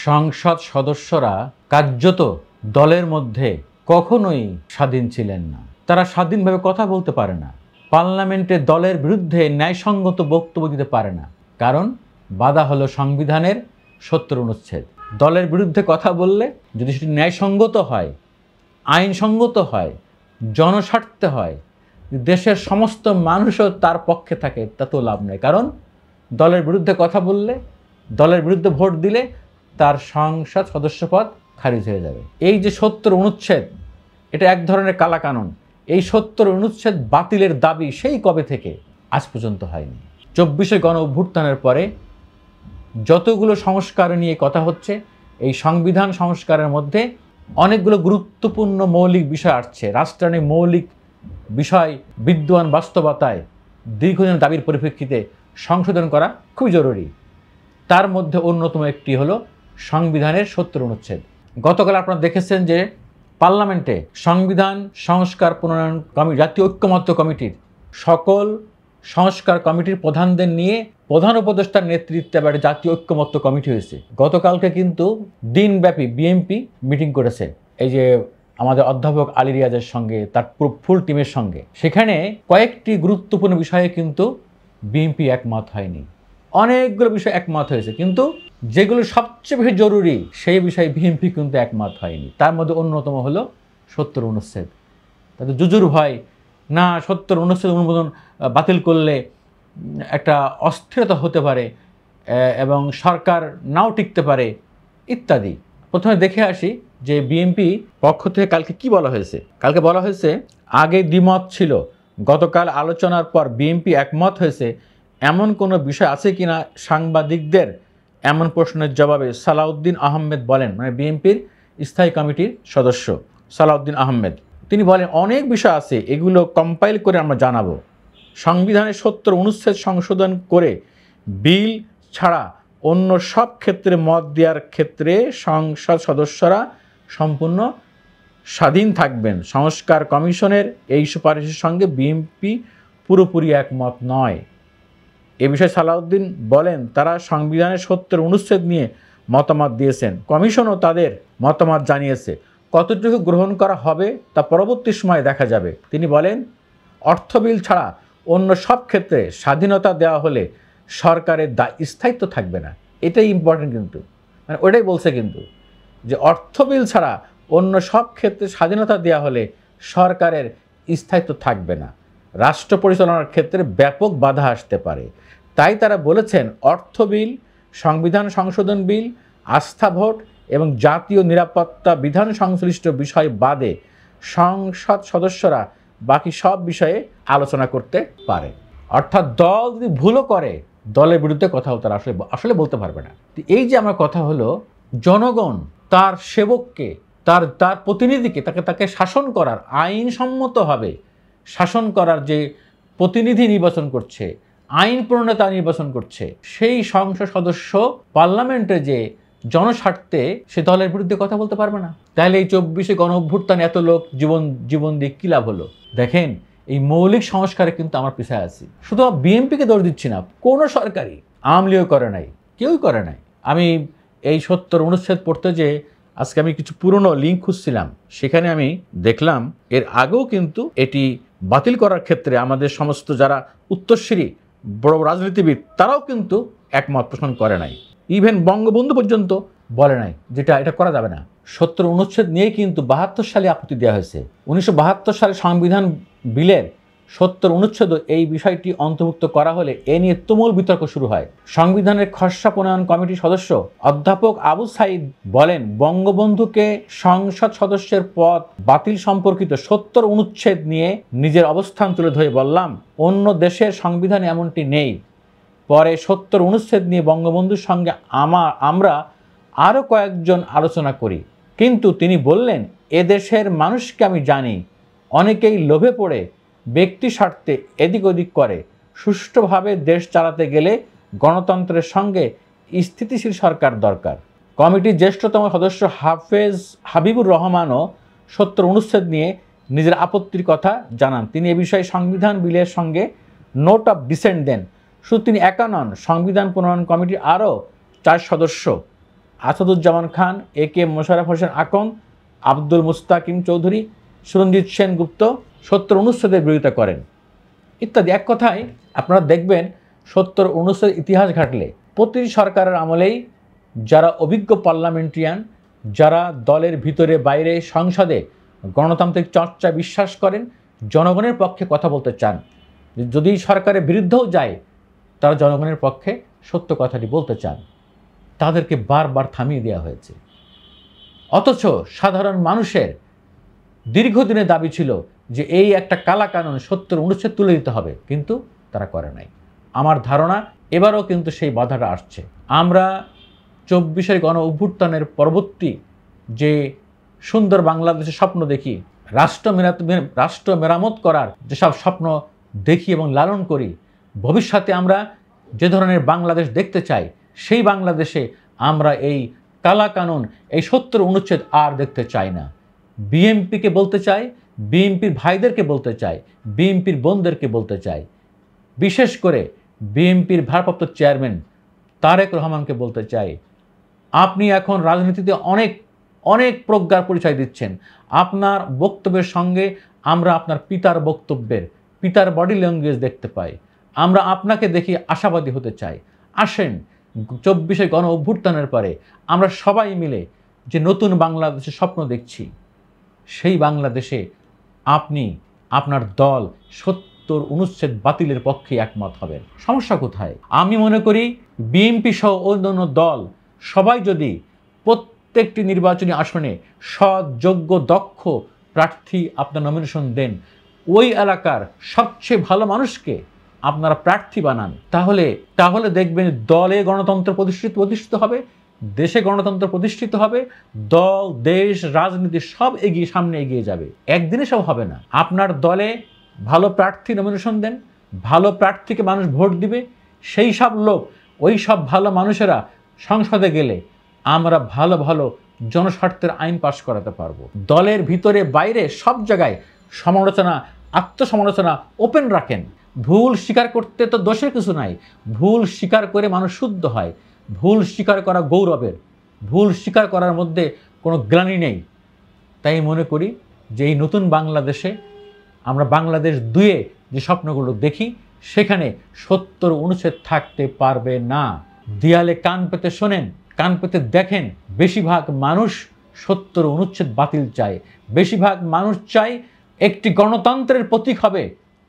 সংসদ সদস্যরা কার্যত দলের মধ্যে কখনোই স্বাধীন ছিলেন না। তারা স্বাধীনভাবে কথা বলতে পারে না, পার্লামেন্টে দলের বিরুদ্ধে ন্যায়সঙ্গত বক্তব্য দিতে পারে না। কারণ বাধা হলো সংবিধানের ৭০ অনুচ্ছেদ। দলের বিরুদ্ধে কথা বললে যদি সেটি ন্যায়সঙ্গত হয়, আইনসঙ্গত হয়, জনস্বার্থে হয়, দেশের সমস্ত মানুষও তার পক্ষে থাকে, তাতেও লাভ নেই। কারণ দলের বিরুদ্ধে কথা বললে, দলের বিরুদ্ধে ভোট দিলে তার সংসদ সদস্যপদ খারিজ হয়ে যাবে। এই যে ৭০ অনুচ্ছেদ, এটা এক ধরনের কালাকানুন। এই ৭০ অনুচ্ছেদ বাতিলের দাবি সেই কবে থেকে আজ পর্যন্ত হয়নি। ২৪শে গণ অভ্যুত্থানের পরে যতগুলো সংস্কার নিয়ে কথা হচ্ছে, এই সংবিধান সংস্কারের মধ্যে অনেকগুলো গুরুত্বপূর্ণ মৌলিক বিষয় আসছে। রাষ্ট্রায়ত্ত মৌলিক বিষয় বিদ্যমান বাস্তবতায় দীর্ঘদিনের দাবির পরিপ্রেক্ষিতে সংশোধন করা খুবই জরুরি। তার মধ্যে অন্যতম একটি হলো সংবিধানের ৭০ অনুচ্ছেদ। গতকাল আপনারা দেখেছেন যে পার্লামেন্টে সংবিধান সংস্কার প্রণয়ন জাতীয় ঐক্যমত্য কমিটির সকল সংস্কার কমিটির প্রধানদের নিয়ে প্রধান উপদেষ্টার নেতৃত্বে একটা জাতীয় ঐক্যমত্য কমিটি হয়েছে। গতকালকে কিন্তু দিনব্যাপী বিএনপি মিটিং করেছে, এই যে আমাদের অধ্যাপক আলী রিয়াজের সঙ্গে, তার ফুল টিমের সঙ্গে। সেখানে কয়েকটি গুরুত্বপূর্ণ বিষয়ে কিন্তু বিএনপি একমত হয়নি। অনেকগুলো বিষয় একমত হয়েছে, কিন্তু যেগুলো সবচেয়ে বেশি জরুরি সেই বিষয়ে বিএনপি কিন্তু একমত হয়নি। তার মধ্যে অন্যতম হলো ৭০ অনুচ্ছেদ। তাদের জুজুর ভয়, না ৭০ অনুচ্ছেদ অনুমোদন বাতিল করলে একটা অস্থিরতা হতে পারে এবং সরকার নাও টিকতে পারে ইত্যাদি। প্রথমে দেখে আসি যে বিএনপি পক্ষ থেকে কালকে কি বলা হয়েছে। কালকে বলা হয়েছে, আগে দ্বিমত ছিল, গতকাল আলোচনার পর বিএনপি একমত হয়েছে। এমন কোনো বিষয় আছে কিনা সাংবাদিকদের এমন প্রশ্নের জবাবে সালাউদ্দিন আহমেদ বলেন, মানে বিএনপির স্থায়ী কমিটির সদস্য সালাউদ্দিন আহমেদ, তিনি বলেন অনেক বিষয় আছে, এগুলো কম্পাইল করে আমরা জানাবো। সংবিধানের ৭০ অনুচ্ছেদ সংশোধন করে বিল ছাড়া অন্য সব ক্ষেত্রে মত দেওয়ার ক্ষেত্রে সংসদ সদস্যরা সম্পূর্ণ স্বাধীন থাকবেন। সংস্কার কমিশনের এই সুপারিশের সঙ্গে বিএনপি পুরোপুরি একমত নয়। এ বিষয়ে সালাউদ্দিন বলেন, তারা সংবিধানের ৭০ অনুচ্ছেদ নিয়ে মতামত দিয়েছেন, কমিশনও তাদের মতামত জানিয়েছে। কতটুকু গ্রহণ করা হবে তা পরবর্তী সময়ে দেখা যাবে। তিনি বলেন, অর্থ বিল ছাড়া অন্য সব ক্ষেত্রে স্বাধীনতা দেওয়া হলে সরকারের স্থায়িত্ব থাকবে না। এটাই ইম্পর্টেন্ট, কিন্তু মানে ওটাই বলছে কিন্তু যে অর্থ বিল ছাড়া অন্য সব ক্ষেত্রে স্বাধীনতা দেওয়া হলে সরকারের স্থায়িত্ব থাকবে না, রাষ্ট্র পরিচালনার ক্ষেত্রে ব্যাপক বাধা আসতে পারে। তাই তারা বলেছেন, অর্থ বিল, সংবিধান সংশোধন বিল, আস্থা ভোট এবং জাতীয় নিরাপত্তা বিধান সংশ্লিষ্ট বিষয় বাদে সংসদ সদস্যরা বাকি সব বিষয়ে আলোচনা করতে পারে। অর্থাৎ দল যদি ভুলও করে, দলের বিরুদ্ধে কথা তারা আসলে বলতে পারবে না। এই যে আমার কথা হলো, জনগণ তার সেবককে, তার প্রতিনিধিকে, তাকে শাসন করার, আইনসম্মতভাবে শাসন করার যে প্রতিনিধি নির্বাচন করছে, আইন প্রণেতা নির্বাচন করছে, সেই সংসদ সদস্য পার্লামেন্টে যে জনস্বার্থে সে দলের বিরুদ্ধে কথা বলতে পারবে না। তাহলে এই ২৪শে গণ অভ্যুত্থানে এত লোক জীবন দিয়ে কী লাভ হলো? দেখেন, এই মৌলিক সংস্কারে কিন্তু আমার পিছায় আছি। শুধু বিএনপিকে দোষ দিচ্ছি না, কোনো সরকারই, আওয়ামী লীগও করে নাই, কেউই করে নাই। আমি এই ৭০ অনুচ্ছেদ পড়তে যে আজকে আমি কিছু পুরনো লিঙ্ক খুঁজছিলাম, সেখানে আমি দেখলাম এর আগেও কিন্তু এটি বাতিল করার ক্ষেত্রে আমাদের সমস্ত যারা উত্তরসূরি বড় রাজনীতিবিদ তারাও কিন্তু একমত পোষণ করে নাই। ইভেন বঙ্গবন্ধু পর্যন্ত বলে নাই যেটা এটা করা যাবে না। ৭০ অনুচ্ছেদ নিয়ে কিন্তু ৭২ সালে আপত্তি দেওয়া হয়েছে। ১৯৭২ সালে সংবিধান বিলের ৭০ অনুচ্ছেদ এই বিষয়টি অন্তর্ভুক্ত করা হলে এ নিয়ে তুমুল বিতর্ক শুরু হয়। সংবিধানের খসড়া প্রণয়ন কমিটির সদস্য অধ্যাপক আবু সাইদ বলেন, বঙ্গবন্ধুকে সংসদ সদস্যের পদ বাতিল সম্পর্কিত ৭০ অনুচ্ছেদ নিয়ে নিজের অবস্থান তুলে ধরে বললাম, অন্য দেশের সংবিধানে এমনটি নেই। পরে ৭০ অনুচ্ছেদ নিয়ে বঙ্গবন্ধুর সঙ্গে আমরা আরও কয়েকজন আলোচনা করি, কিন্তু তিনি বললেন, এদেশের মানুষকে আমি জানি, অনেকেই লোভে পড়ে ব্যক্তি স্বার্থে এদিক ওদিক করে। সুষ্ঠুভাবে দেশ চালাতে গেলে গণতন্ত্রের সঙ্গে স্থিতিশীল সরকার দরকার। কমিটির জ্যেষ্ঠতম সদস্য হাবিবুর রহমানও ৭০ অনুচ্ছেদ নিয়ে নিজের আপত্তির কথা জানান। তিনি এ বিষয়ে সংবিধান বিলের সঙ্গে নোট অফ ডিসেন্ট দেন। শুধু তিনি একা নন, সংবিধান প্রণয়ন কমিটির আরও ৪ সদস্য আসাদুজ্জামান খান, AK মোশাররফ হোসেন আকন, আব্দুল মুস্তাকিম চৌধুরী, সুরঞ্জিত সেনগুপ্ত ৭০ অনুচ্ছেদের বিরোধিতা করেন ইত্যাদি। এক কথায় আপনারা দেখবেন ৭০ অনুচ্ছেদের ইতিহাস ঘাটলে প্রতিটি সরকারের আমলেই যারা অভিজ্ঞ পার্লামেন্টারিয়ান, যারা দলের ভিতরে বাইরে সংসদে গণতান্ত্রিক চর্চা বিশ্বাস করেন, জনগণের পক্ষে কথা বলতে চান, যদি সরকারের বিরুদ্ধেও যায় তারা জনগণের পক্ষে সত্য কথাটি বলতে চান, তাদেরকে বারবার থামিয়ে দেওয়া হয়েছে। অথচ সাধারণ মানুষের দীর্ঘদিনের দাবি ছিল যে এই একটা কালা কানুন ৭০ অনুচ্ছেদ তুলে দিতে হবে, কিন্তু তারা করে নাই। আমার ধারণা এবারও কিন্তু সেই বাধাটা আসছে। আমরা ২৪শে গণ অভ্যুত্থানের পরবর্তী যে সুন্দর বাংলাদেশের স্বপ্ন দেখি, রাষ্ট্র মেরামত করার যেসব স্বপ্ন দেখি এবং লালন করি, ভবিষ্যতে আমরা যে ধরনের বাংলাদেশ দেখতে চাই, সেই বাংলাদেশে আমরা এই কালা কানুন, এই ৭০ অনুচ্ছেদ আর দেখতে চাই না। বিএনপিকে বলতে চাই, বিএনপির ভাইদেরকে বলতে চাই, বিএনপির বোনদেরকে বলতে চাই, বিশেষ করে বিএনপির ভারপ্রাপ্ত চেয়ারম্যান তারেক রহমানকে বলতে চাই, আপনি এখন রাজনীতিতে অনেক প্রজ্ঞার পরিচয় দিচ্ছেন। আপনার বক্তব্যের সঙ্গে আমরা আপনার পিতার বডি ল্যাঙ্গুয়েজ দেখতে পাই। আমরা আপনাকে দেখি আশাবাদী হতে চাই। আসেন ২৪শে গণ অভ্যুত্থানের পরে আমরা সবাই মিলে যে নতুন বাংলাদেশের স্বপ্ন দেখছি, সেই বাংলাদেশে আপনি, আপনার দল ৭০ অনুচ্ছেদ বাতিলের পক্ষে একমত হবেন। সমস্যা কোথায়? আমি মনে করি বিএনপি সহ অন্যান্য দল সবাই যদি প্রত্যেকটি নির্বাচনী আসনে সৎ, যোগ্য, দক্ষ প্রার্থী আপনার নমিনেশন দেন, ওই এলাকার সবচেয়ে ভালো মানুষকে আপনারা প্রার্থী বানান, তাহলে দেখবেন দলে গণতন্ত্র প্রতিষ্ঠিত হবে, দেশে গণতন্ত্র প্রতিষ্ঠিত হবে, দল, দেশ, রাজনীতি সব সামনে এগিয়ে যাবে। একদিনে সব হবে না। আপনার দলে ভালো প্রার্থী নমিনেশন দেন, ভালো প্রার্থীকে মানুষ ভোট দিবে, সেই সব লোক, ওই সব ভালো মানুষেরা সংসদে গেলে আমরা ভালো ভালো জনস্বার্থের আইন পাশ করাতে পারবো। দলের ভিতরে বাইরে সব জায়গায় সমালোচনা, আত্মসমালোচনা ওপেন রাখেন। ভুল স্বীকার করতে তো দোষের কিছু নাই। ভুল স্বীকার করে মানুষ শুদ্ধ হয়। ভুল স্বীকার করা গৌরবের, ভুল স্বীকার করার মধ্যে কোনো গ্লানি নেই। তাই মনে করি যে এই নতুন বাংলাদেশে আমরা বাংলাদেশ ২-এ যে স্বপ্নগুলো দেখি, সেখানে ৭০ অনুচ্ছেদ থাকতে পারবে না। দেয়ালে কান পেতে শোনেন, কান পেতে দেখেন, বেশিরভাগ মানুষ ৭০ অনুচ্ছেদ বাতিল চায়। বেশিরভাগ মানুষ চায় একটি গণতন্ত্রের প্রতীক হবে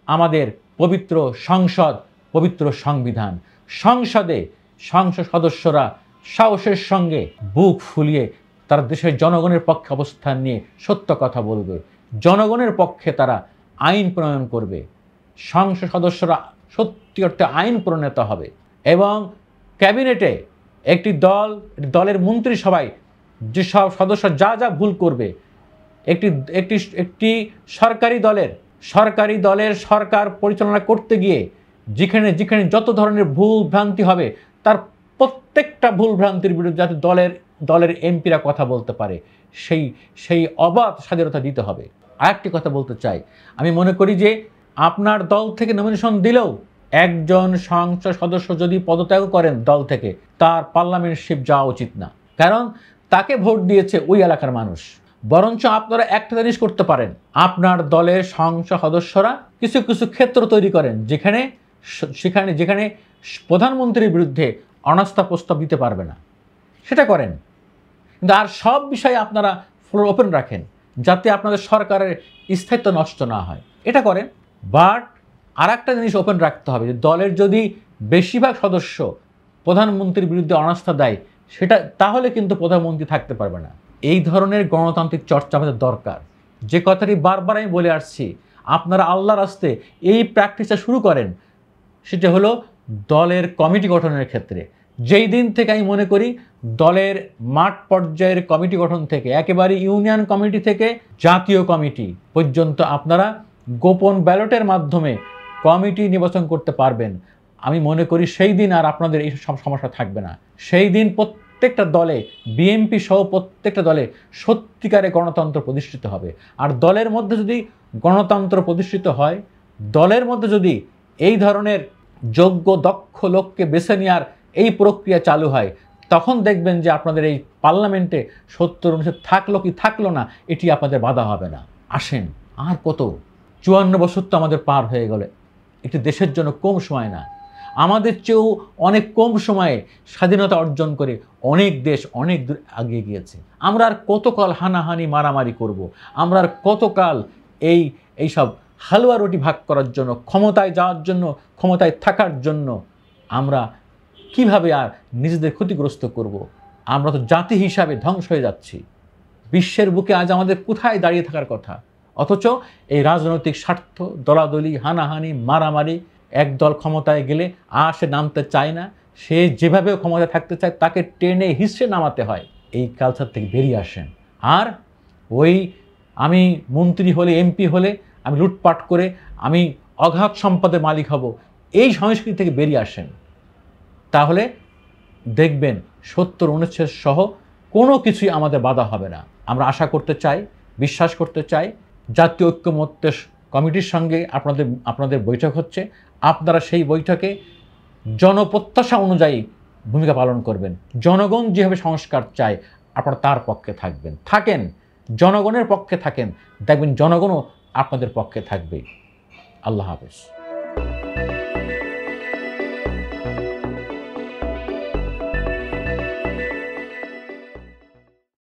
আমাদের পবিত্র সংসদ, পবিত্র সংবিধান। সংসদে সংসদ সদস্যরা সাহসের সঙ্গে বুক ফুলিয়ে তারা দেশের জনগণের পক্ষে অবস্থান নিয়ে সত্য কথা বলবে, জনগণের পক্ষে তারা আইন প্রণয়ন করবে। সংসদ সদস্যরা সত্যি অর্থে আইন প্রণেতা হবে এবং ক্যাবিনেটে দলের মন্ত্রিসভায় যেসব সদস্য যা ভুল করবে, একটি সরকারি দলের সরকার পরিচালনা করতে গিয়ে যেখানে যত ধরনের ভুল ভ্রান্তি হবে, তার প্রত্যেকটা ভুল ভ্রান্তির বিরুদ্ধে যাতে দলের এমপিরা কথা বলতে পারে, সেই অবাধ স্বাধীনতা দিতে হবে। আরেকটি কথা বলতে চাই, আমি মনে করি যে আপনার দল থেকে নমিনেশন দিলেও একজন সংসদ সদস্য যদি পদত্যাগ করেন দল থেকে, তার পার্লামেন্টশিপ যাওয়া উচিত না, কারণ তাকে ভোট দিয়েছে ওই এলাকার মানুষ। বরঞ্চ আপনারা একটা জিনিস করতে পারেন, আপনার দলের সংসদ সদস্যরা কিছু ক্ষেত্র তৈরি করেন যেখানে প্রধানমন্ত্রীর বিরুদ্ধে অনাস্থা প্রস্তাব দিতে পারবে না, সেটা করেন। কিন্তু আর সব বিষয়ে আপনারা ফ্লোর ওপেন রাখেন, যাতে আপনাদের সরকারের স্থায়িত্ব নষ্ট না হয়, এটা করেন। বাট আর একটা জিনিস ওপেন রাখতে হবে, যে দলের যদি বেশিরভাগ সদস্য প্রধানমন্ত্রীর বিরুদ্ধে অনাস্থা দেয়, তাহলে কিন্তু প্রধানমন্ত্রী থাকতে পারবে না। এই ধরনের গণতান্ত্রিক চর্চা আমাদের দরকার। যে কথাটি বারবার আমি বলে আসছি, আপনারা আল্লাহর রাস্তে এই প্র্যাকটিসটা শুরু করেন, সেটা হলো দলের কমিটি গঠনের ক্ষেত্রে। যেই দিন থেকে আমি মনে করি দলের মাঠ পর্যায়ের কমিটি গঠন থেকে, একেবারে ইউনিয়ন কমিটি থেকে জাতীয় কমিটি পর্যন্ত আপনারা গোপন ব্যালটের মাধ্যমে কমিটি নির্বাচন করতে পারবেন, আমি মনে করি সেই দিন আর আপনাদের এই সব সমস্যা থাকবে না। সেই দিন প্রত্যেকটা দলে, বিএনপি সহ প্রত্যেকটা দলে সত্যিকারে গণতন্ত্র প্রতিষ্ঠিত হবে। আর দলের মধ্যে যদি গণতন্ত্র প্রতিষ্ঠিত হয়, দলের মধ্যে যদি এই ধরনের যোগ্য দক্ষ লোককে বেছে নেওয়ার এই প্রক্রিয়া চালু হয়, তখন দেখবেন যে আপনাদের এই পার্লামেন্টে 70-79 থাকলো কি থাকলো না এটি আপনাদের বাধা হবে না। আসেন, আর কত, 54 বছর তো আমাদের পার হয়ে গেল। একটি দেশের জন্য কম সময় না। আমাদের চেয়েও অনেক কম সময়ে স্বাধীনতা অর্জন করে অনেক দেশ অনেক দূর এগিয়ে গিয়েছে। আমরা আর কতকাল হানাহানি মারামারি করব? আমরা আর কতকাল এইসব হালুয়া রুটি ভাগ করার জন্য, ক্ষমতায় যাওয়ার জন্য, ক্ষমতায় থাকার জন্য আমরা কিভাবে আর নিজেদের ক্ষতিগ্রস্ত করব? আমরা তো জাতি হিসাবে ধ্বংস হয়ে যাচ্ছি। বিশ্বের বুকে আজ আমাদের কোথায় দাঁড়িয়ে থাকার কথা? অথচ এই রাজনৈতিক স্বার্থ, দলাদলি, হানাহানি, মারামারি, একদল ক্ষমতায় গেলে আর সে নামতে চায় না, সে যেভাবে ক্ষমতায় থাকতে চায় তাকে টেনে হিসড়ে নামাতে হয়। এই কালচার থেকে বেরিয়ে আসেন। আর আমি মন্ত্রী হলে, এমপি হলে আমি লুটপাট করে আমি অগাধ সম্পদের মালিক হব, এই সংস্কৃতি থেকে বেরিয়ে আসেন। তাহলে দেখবেন 70-79 সহ কোনো কিছুই আমাদের বাধা হবে না। আমরা আশা করতে চাই, বিশ্বাস করতে চাই, জাতীয় ঐক্যমত্য কমিটির সঙ্গে আপনাদের বৈঠক হচ্ছে। আপনারা সেই বৈঠকে জনপ্রত্যাশা অনুযায়ী ভূমিকা পালন করবেন। জনগণ যেভাবে সংস্কার চায় আপনারা তার পক্ষে থাকেন, জনগণের পক্ষে থাকেন, দেখবেন জনগণও আপনাদের পক্ষে থাকবে। আল্লাহ হাফেজ।